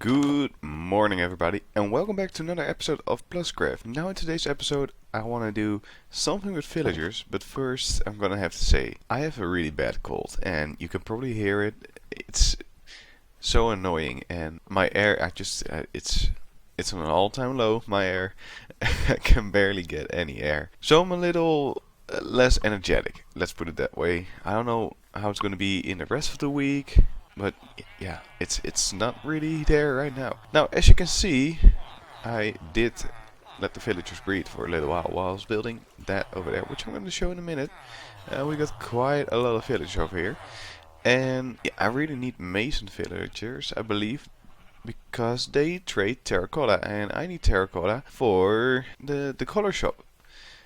Good morning everybody and welcome back to another episode of PlusCraft. Now in today's episode I want to do something with villagers, but first I'm gonna have to say I have a really bad cold and you can probably hear it. It's so annoying and my air, it's on an all-time low, my air. I can barely get any air. So I'm a little less energetic, let's put it that way. I don't know how it's gonna be in the rest of the week. But yeah, it's not really there right now. Now, as you can see, I did let the villagers breathe for a little while I was building that over there, which I'm going to show in a minute. We got quite a lot of villagers over here. And yeah, I really need mason villagers, I believe, because they trade terracotta. And I need terracotta for the color shop.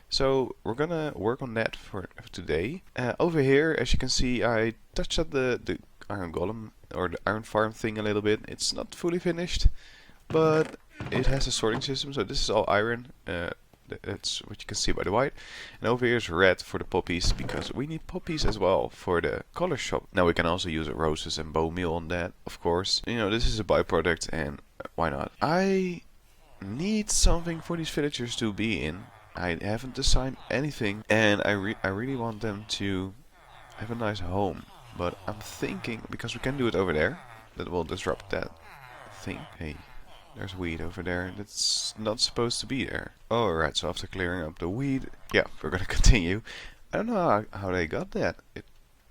So we're gonna work on that for today. Over here, as you can see, I touched up the iron golem or the iron farm thing a little bit. It's not fully finished, but it has a sorting system. So this is all iron. That's what you can see by the white. And over here is red for the poppies, because we need poppies as well for the color shop. Now we can also use roses and bone meal on that, of course. You know, this is a byproduct, and why not? I need something for these villagers to be in. I haven't designed anything, and I really want them to have a nice home. But I'm thinking, because we can do it over there, that will disrupt that thing. Hey, there's weed over there that's not supposed to be there. Alright, so after clearing up the weed, yeah, we're gonna continue. I don't know how they got that. It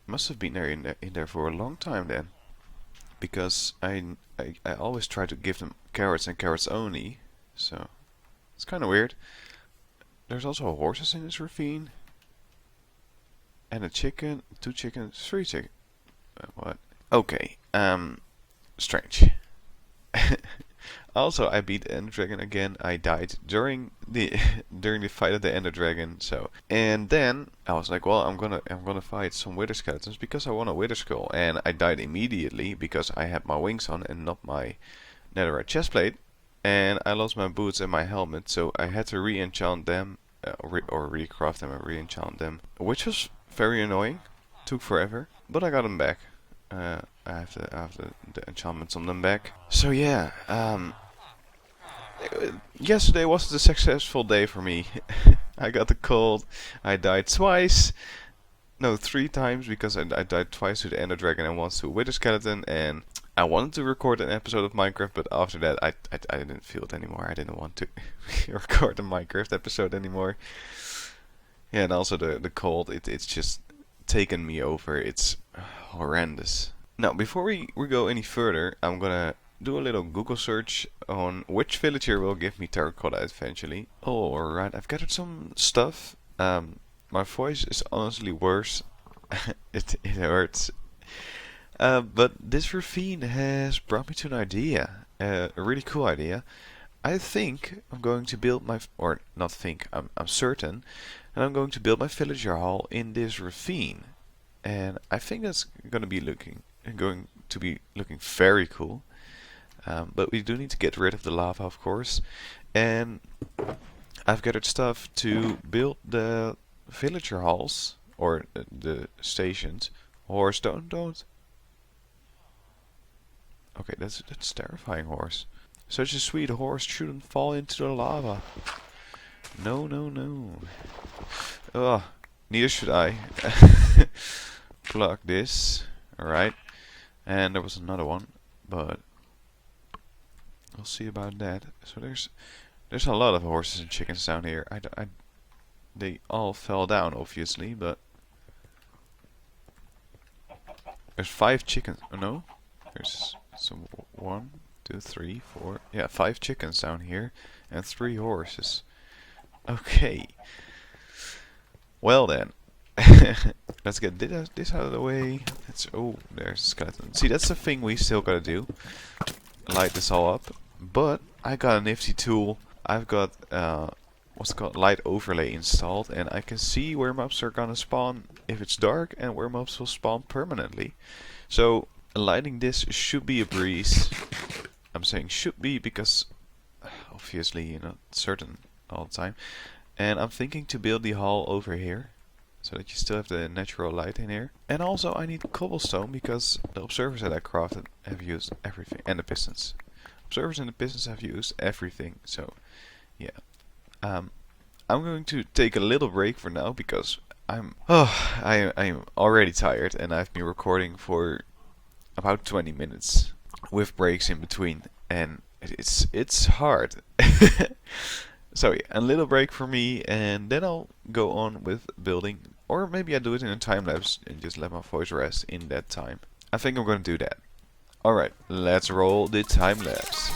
must have been there in there for a long time then. Because I always try to give them carrots and carrots only, so it's kind of weird. There's also horses in this ravine. And a chicken, 2 chickens, 3 chickens. What? Okay, strange. Also, I beat the Ender Dragon again. I died during the fight of the Ender Dragon. So, and then I was like, well, I'm gonna fight some Wither skeletons because I want a Wither skull, and I died immediately because I had my wings on and not my netherite chestplate, and I lost my boots and my helmet, so I had to re-enchant them, or recraft them and re-enchant them, which was very annoying. Took forever, but I got them back. I have the enchantments on them back. So yeah, yesterday was a successful day for me. I got the cold. I died twice. No, 3 times, because I died twice to the Ender Dragon and once to a Wither Skeleton. And I wanted to record an episode of Minecraft, but after that I didn't feel it anymore. I didn't want to record a Minecraft episode anymore. Yeah, and also the cold, it's just taken me over. It's horrendous. Now, before we go any further, I'm gonna do a little Google search on which villager will give me terracotta eventually. Alright, I've gathered some stuff. My voice is honestly worse. it hurts. But this ravine has brought me to an idea. A really cool idea. I think I'm going to build my, or not think, I'm certain, and I'm going to build my villager hall in this ravine. And I think that's going to be looking very cool. But we do need to get rid of the lava, of course. And I've gathered stuff to build the villager halls, or the stations. Horse, don't. Okay, that's terrifying, horse. Such a sweet horse shouldn't fall into the lava. No. Ugh, neither should I. Plug this. Alright. And there was another one, but we'll see about that. So there's a lot of horses and chickens down here. They all fell down, obviously, but there's 5 chickens. Oh no, there's some 1, 2, 3, 4. Yeah, 5 chickens down here and 3 horses. Okay. Well then, let's get this out of the way. Oh, there's a skeleton. See, that's the thing we still gotta do. Light this all up. But I got a nifty tool. I've got what's it called, light overlay installed, and I can see where mobs are gonna spawn if it's dark and where mobs will spawn permanently. So lighting this should be a breeze. I'm saying should be because obviously you're not certain all the time. And I'm thinking to build the hall over here, so that you still have the natural light in here. And also I need cobblestone because the observers that I crafted have used everything, and the pistons. observers in the business have used everything. So yeah, I'm going to take a little break for now because I'm already tired, and I've been recording for about 20 minutes with breaks in between, and it's hard. So yeah, a little break for me, and then I'll go on with building, or maybe I do it in a time lapse and just let my voice rest in that time. I think I'm going to do that. Alright, let's roll the time lapse.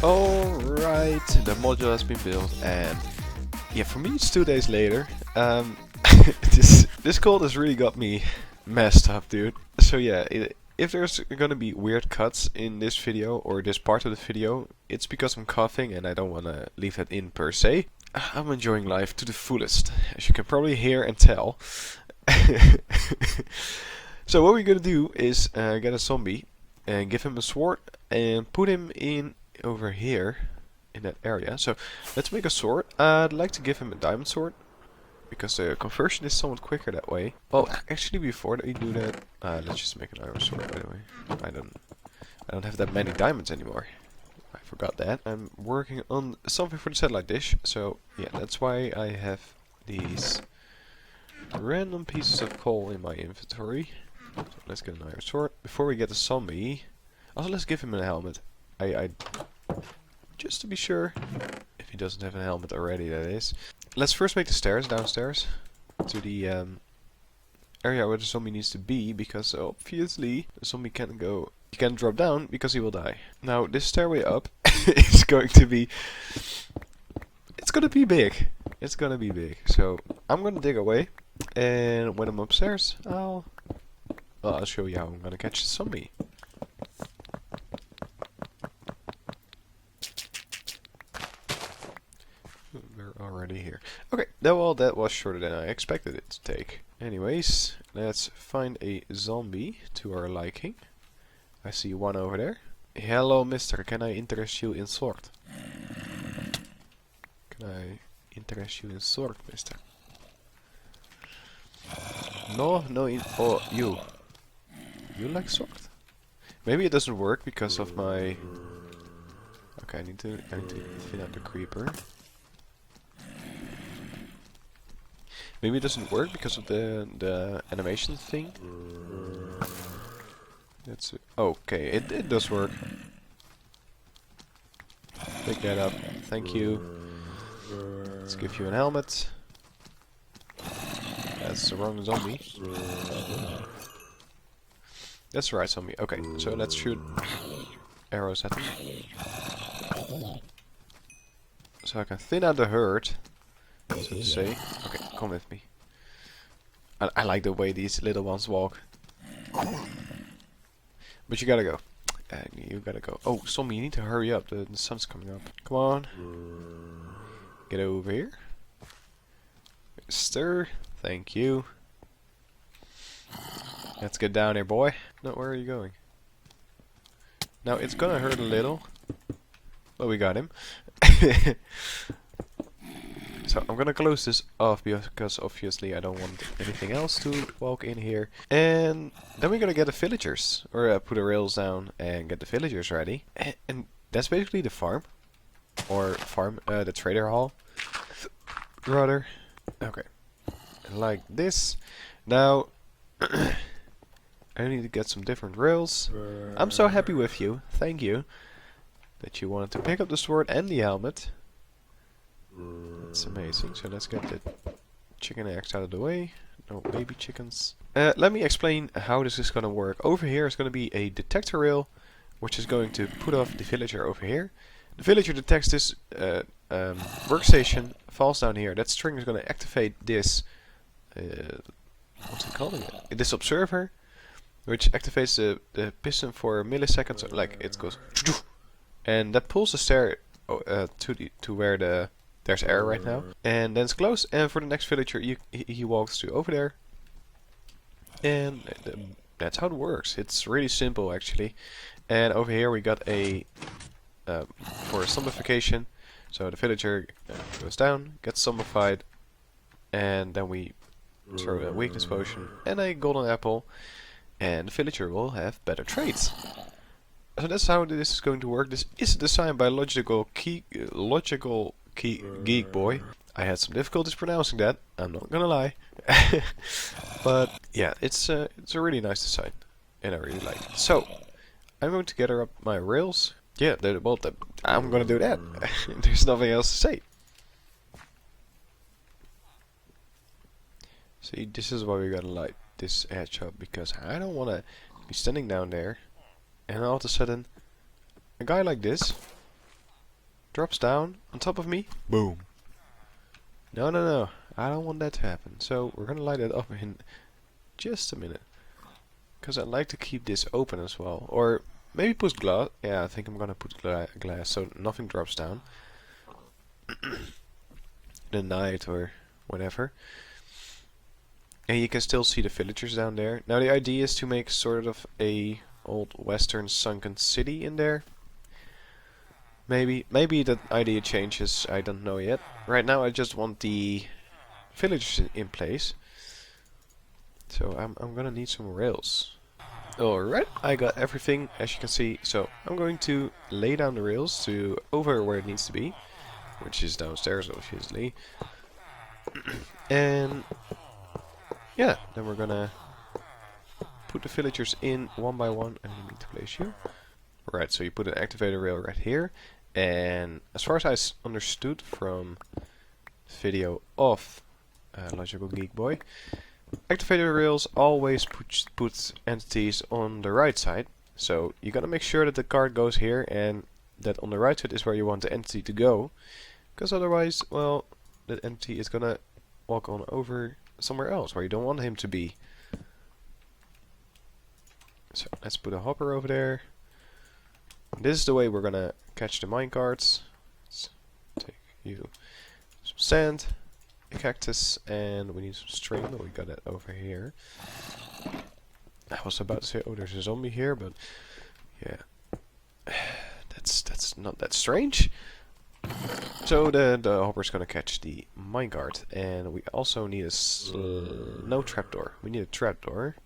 Alright, the module has been built, and yeah, for me it's 2 days later. This cold has really got me messed up, dude. So yeah, if there's gonna be weird cuts in this video, or this part of the video, it's because I'm coughing and I don't wanna leave that in per se. I'm enjoying life to the fullest, as you can probably hear and tell. So what we're gonna do is get a zombie and give him a sword and put him in over here in that area. So let's make a sword. I'd like to give him a diamond sword because the conversion is somewhat quicker that way. Well, actually, before we do that, let's just make an iron sword. By the way, I don't have that many diamonds anymore. I forgot that. I'm working on something for the satellite dish, so yeah, that's why I have these random pieces of coal in my inventory. So let's get an iron sword before we get a zombie. Also, let's give him a helmet. I just to be sure, if he doesn't have a helmet already, that is. Let's first make the stairs downstairs to the area where the zombie needs to be, because obviously the zombie can't go. He can't drop down because he will die. Now this stairway up is going to be. It's gonna be big. It's gonna be big. So I'm gonna dig away, and when I'm upstairs, I'll show you how I'm gonna catch the zombie. Already here. Okay, that was shorter than I expected it to take. Anyways, let's find a zombie to our liking. I see one over there. Hello, mister. Can I interest you in sword? Can I interest you in sword, mister? No, oh, you. You like sword? Maybe it doesn't work because of my. Okay, I need to thin out the creeper. Maybe it doesn't work because of the animation thing. That's okay. It does work. Pick that up. Thank you. Let's give you a helmet. That's the wrong zombie. That's the right zombie. Okay, so let's shoot arrows at him. So I can thin out the herd, so to say. Okay, come with me. I like the way these little ones walk. But you gotta go. You gotta go. Oh, zombie, you need to hurry up. The sun's coming up. Come on. Get over here. Stir. Thank you. Let's get down here, boy. No, where are you going? Now, it's gonna hurt a little. Well, we got him. So I'm gonna close this off because obviously I don't want anything else to walk in here. And then we're gonna get the villagers, or put the rails down and get the villagers ready. And that's basically the farm, or the trader hall, rather. Okay, like this. Now I need to get some different rails. I'm so happy with you. Thank you that you wanted to pick up the sword and the helmet. That's amazing. So let's get the chicken eggs out of the way. No baby chickens. Let me explain how this is going to work. Over here is going to be a detector rail, which is going to put off the villager over here. The villager detects this workstation, falls down here. That string is going to activate this, what's it called again? This observer, which activates the piston for milliseconds. Like it goes, and that pulls the stair to where there's air right now, and then it's closed. And for the next villager, he walks to over there, and that's how it works. It's really simple actually. And over here we got a for zombification. So the villager goes down, gets zombified, and then we throw a weakness potion and a golden apple, and the villager will have better traits. So that's how this is going to work. This is designed by Logical Geek Boy. I had some difficulties pronouncing that, I'm not gonna lie. But yeah, it's a really nice design, and I really like it. So I'm going to gather up my rails. Yeah, I'm gonna do that. There's nothing else to say. See, this is why we gotta light this edge up, because I don't wanna be standing down there and all of a sudden a guy like this drops down on top of me. Boom. No, no, no. I don't want that to happen. So we're gonna light it up in just a minute, because I'd like to keep this open as well. Or maybe put glass. Yeah, I think I'm gonna put glass so nothing drops down. The night or whatever. And you can still see the villagers down there. Now the idea is to make sort of a old western sunken city in there. Maybe that idea changes, I don't know yet. Right now I just want the villagers in place. So I'm gonna need some rails. Alright, I got everything as you can see. So I'm going to lay down the rails to over where it needs to be, which is downstairs obviously. And yeah, then we're gonna put the villagers in one by one. And we need to place you. Right, so you put an activator rail right here. And as far as I understood from the video of Logical Geek Boy, activator rails always put entities on the right side. So you gotta make sure that the card goes here and that on the right side is where you want the entity to go. Because otherwise, well, that entity is gonna walk on over somewhere else where you don't want him to be. So let's put a hopper over there. This is the way we're gonna catch the minecarts. Let's take you some sand, a cactus, and we need some string. Oh, we got it over here. I was about to say, oh, there's a zombie here, but yeah, that's not that strange. So the hopper's gonna catch the minecart, and we also need no trapdoor. We need a trapdoor.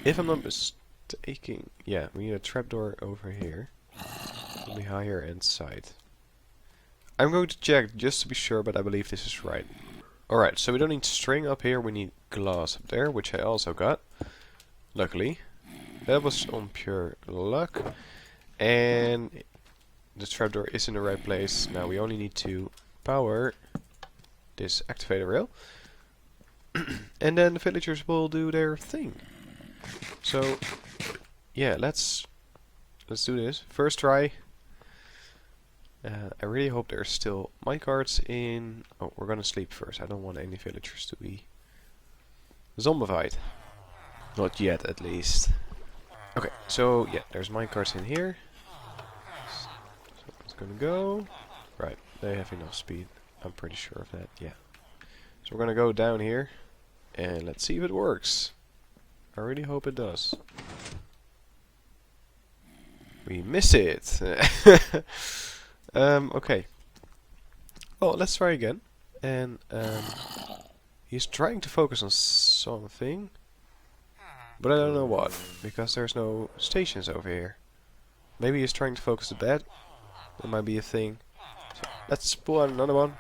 If I'm not mistaken, yeah, we need a trapdoor over here on the higher end side. I'm going to check just to be sure, but I believe this is right. Alright, so we don't need string up here, we need glass up there, which I also got. Luckily. That was on pure luck. And the trapdoor is in the right place. Now we only need to power this activator rail. And then the villagers will do their thing. So yeah, let's do this. First try. I really hope there's still minecarts in. Oh, we're gonna sleep first. I don't want any villagers to be zombified. Not yet, at least. Okay, so yeah, there's minecarts in here. So it's gonna go. Right, they have enough speed. I'm pretty sure of that. Yeah. So we're gonna go down here and let's see if it works. I really hope it does. We miss it. Okay. Well, let's try again. And he's trying to focus on something, but I don't know what, because there's no stations over here. Maybe he's trying to focus the bed. That might be a thing. So let's pull out another one.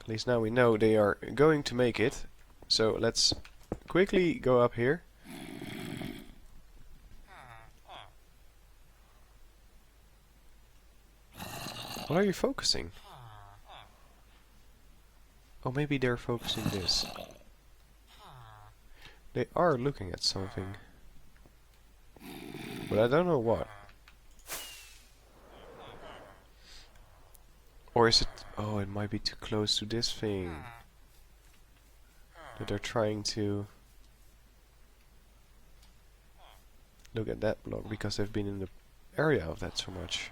At least now we know they are going to make it. So let's quickly go up here. What are you focusing? Oh, maybe they're focusing this. They are looking at something, but I don't know what. Or is it... Oh, it might be too close to this thing. That they're trying to look at that block because they've been in the area of that so much.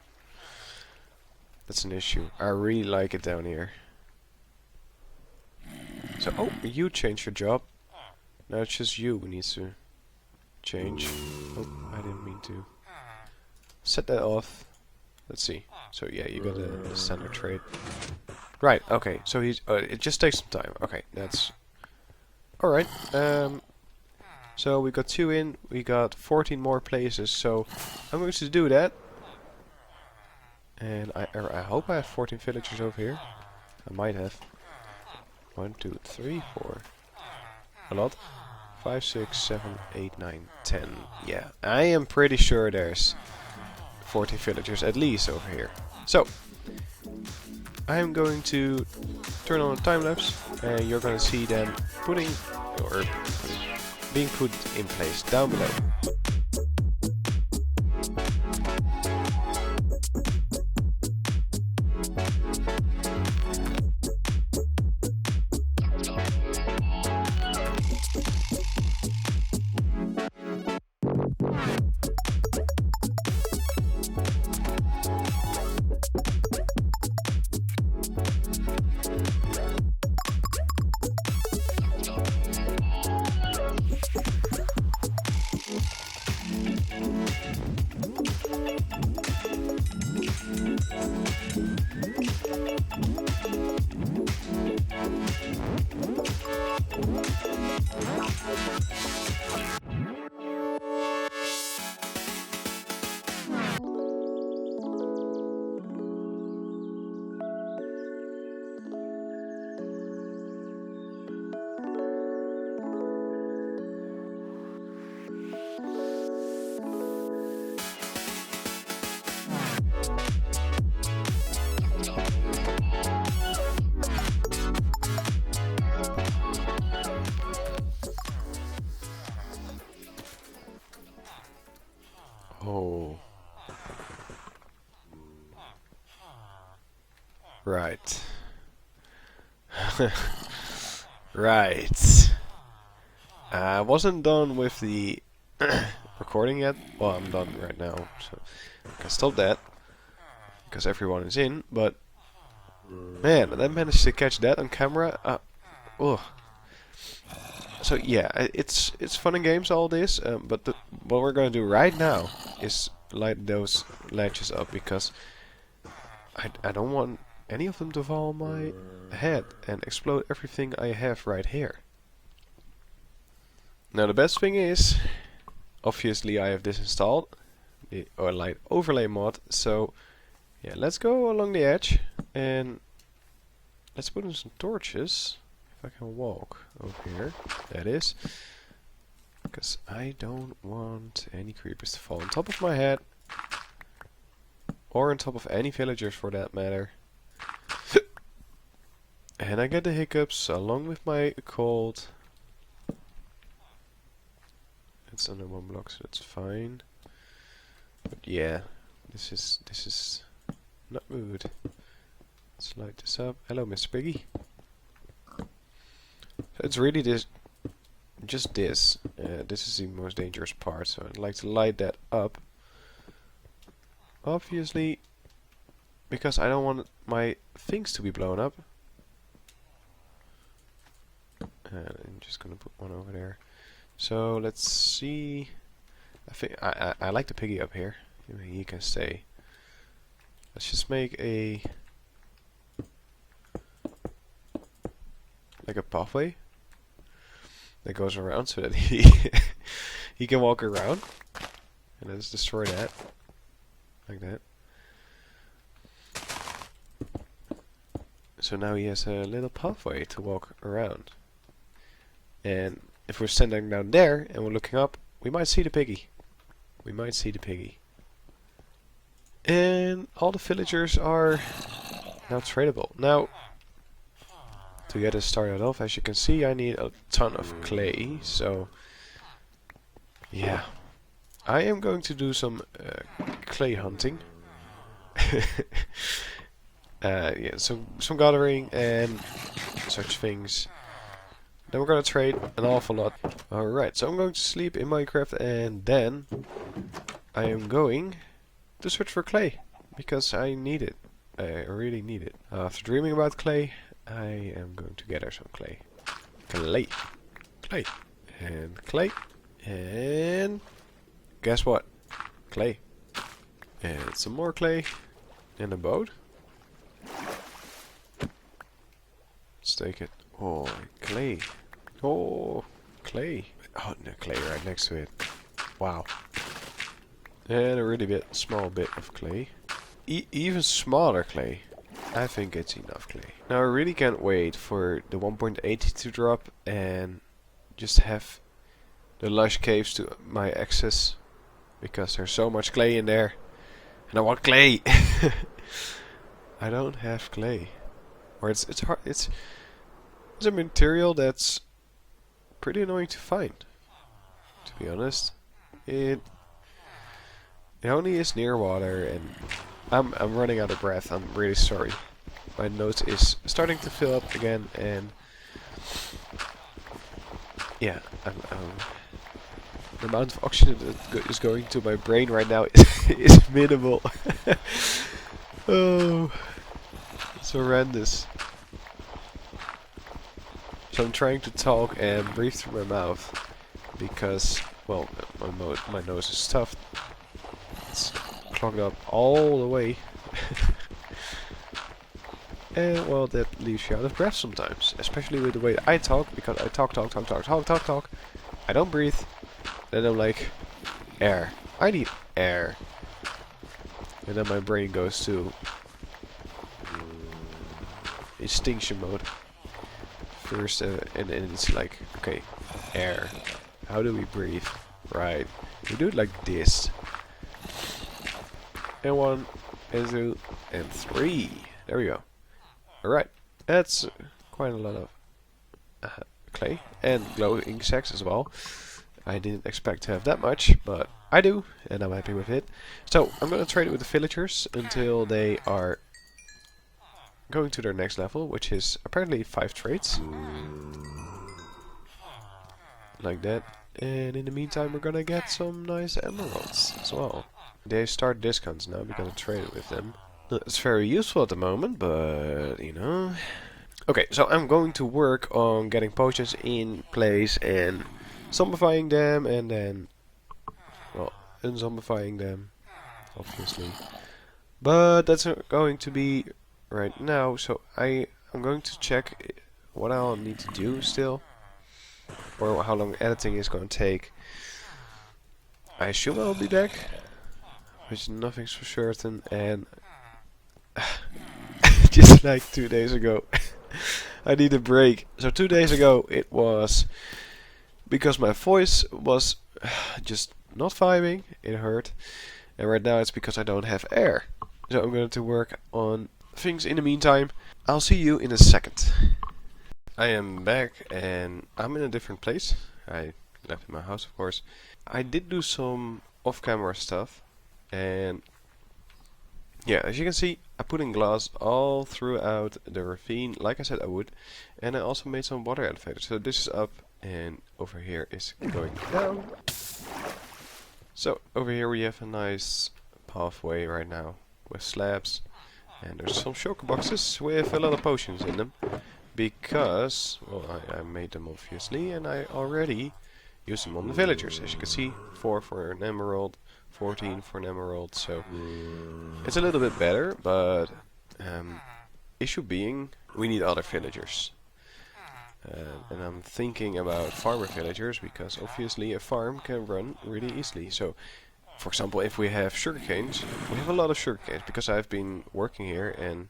That's an issue. I really like it down here. So, oh, you changed your job. Now it's just you who needs to change. Oh, I didn't mean to. Set that off. Let's see. So yeah, you got the standard trade. Right, okay. So he's... it just takes some time. Okay, that's... Alright. So we got 2 in. We got 14 more places. So I'm going to do that. And I hope I have 14 villagers over here. I might have. 1, 2, 3, 4. A lot. 5, 6, 7, 8, 9, 10. Yeah, I am pretty sure there's 14 villagers at least over here. So, I am going to turn on a time lapse, and you're going to see them being put in place down below. Oh. Right. Right. I wasn't done with the recording yet. Well, I'm done right now, so I can stop that because everyone is in. But man, I managed to catch that on camera. So yeah, it's fun and games all this. But what we're gonna do right now is light those ledges up because I don't want any of them to fall on my head and explode everything I have right here. Now the best thing is, obviously I have this installed, the light overlay mod. So yeah, let's go along the edge and let's put in some torches. If I can walk over here, that is. Because I don't want any creepers to fall on top of my head. Or on top of any villagers for that matter. And I get the hiccups along with my cold. It's under 1 block, so that's fine. But yeah, this is not good. Let's light this up. Hello, Mr. Piggy. So it's really just this. This is the most dangerous part, so I'd like to light that up. Obviously, because I don't want my things to be blown up. And I'm just gonna put one over there. So let's see. I think I like the piggy up here. He can stay. Let's just make a like a pathway that goes around so that he can walk around. And let's destroy that like that. So now he has a little pathway to walk around. And if we're standing down there and we're looking up, we might see the piggy. We might see the piggy. And all the villagers are now tradable. Now, to get us started off, as you can see, I need a ton of clay. So, yeah. I am going to do some clay hunting. Yeah, some gathering and such things. Then we're gonna trade an awful lot. Alright, so I'm going to sleep in Minecraft and then I am going to search for clay. Because I need it. I really need it. After dreaming about clay, I am going to gather some clay. Clay. Clay. And clay. And guess what? Clay. And some more clay. And a boat. Let's take it. Oh, clay. Oh, clay. Oh, no, clay right next to it. Wow. And a really small bit of clay. Even smaller clay. I think it's enough clay. Now I really can't wait for the 1.80 to drop and just have the lush caves to my access. Because there's so much clay in there. And I want clay! I don't have clay. Or it's hard. It's a material that's pretty annoying to find. To be honest, it only is near water, and I'm running out of breath. I'm really sorry. My nose is starting to fill up again, and yeah, the amount of oxygen that is going to my brain right now is minimal. Oh, it's horrendous. So I'm trying to talk and breathe through my mouth because, well, my nose is stuffed. It's clogged up all the way. And, well, that leaves you out of breath sometimes. Especially with the way that I talk, because I talk. I don't breathe. Then I'm like, air. I need air. And then my brain goes to extinction mode. First, and it's like, okay, air. How do we breathe? Right. We do it like this. And 1, and 2, and 3. There we go. Alright. That's quite a lot of clay. And glowing sacks as well. I didn't expect to have that much, but I do, and I'm happy with it. So, I'm going to trade it with the villagers until they are going to their next level, which is apparently 5 trades. Like that. And in the meantime, we're gonna get some nice emeralds as well. They start discounts now, we're gonna trade it with them. It's very useful at the moment, but, you know. Okay, so I'm going to work on getting potions in place and zombifying them, and then, well, unzombifying them, obviously. But that's not going to be right now, so I'm going to check what I'll need to do still, or how long editing is going to take. I assume I'll be back, which nothing's for certain, and just like 2 days ago, I need a break. So 2 days ago it was because my voice was just not vibing, it hurt, and right now it's because I don't have air. So I'm going to work on things in the meantime. I'll see you in a second. I am back and I'm in a different place. I left my house, of course. I did do some off-camera stuff, and yeah, as you can see, I put in glass all throughout the ravine, like I said I would, and I also made some water elevators. So this is up, and over here is going down. So over here we have a nice pathway right now with slabs. And there's some shulker boxes with a lot of potions in them. Because, well, I made them obviously, and I already use them on the villagers. As you can see, 4 for an emerald, 14 for an emerald, so it's a little bit better, but issue being, we need other villagers. And I'm thinking about farmer villagers, because obviously a farm can run really easily. So, for example, if we have sugarcanes, we have a lot of sugarcanes, because I've been working here and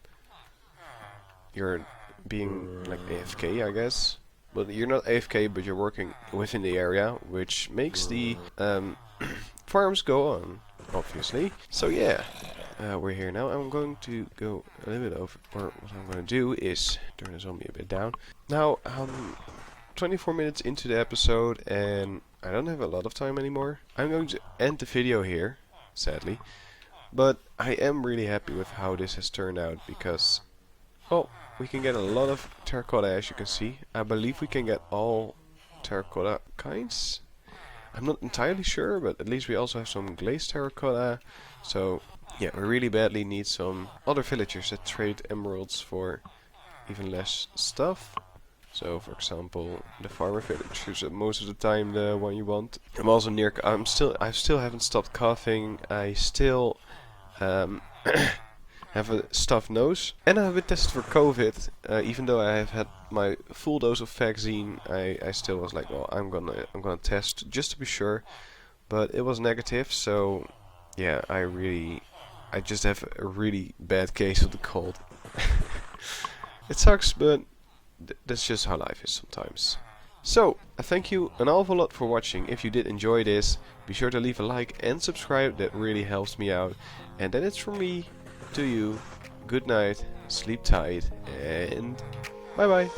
you're being like AFK, I guess. But you're not AFK, but you're working within the area, which makes the farms go on, obviously. So yeah, we're here now. I'm going to go a little bit over, or what I'm going to do is turn the zombie a bit down. Now, 24 minutes into the episode, and I don't have a lot of time anymore. I'm going to end the video here, sadly. But I am really happy with how this has turned out, because, well, we can get a lot of terracotta, as you can see. I believe we can get all terracotta kinds. I'm not entirely sure, but at least we also have some glazed terracotta. So, yeah, we really badly need some other villagers that trade emeralds for even less stuff. So, for example, the farmer village is most of the time the one you want. I'm also near. I still haven't stopped coughing. I still have a stuffed nose, and I have been tested for COVID. Even though I have had my full dose of vaccine, I still was like, well, I'm gonna test just to be sure. But it was negative, so yeah, I just have a really bad case of the cold. It sucks, but that's just how life is sometimes. So, I thank you an awful lot for watching. If you did enjoy this, be sure to leave a like and subscribe. That really helps me out. And then it's from me to you. Good night, sleep tight, and bye bye.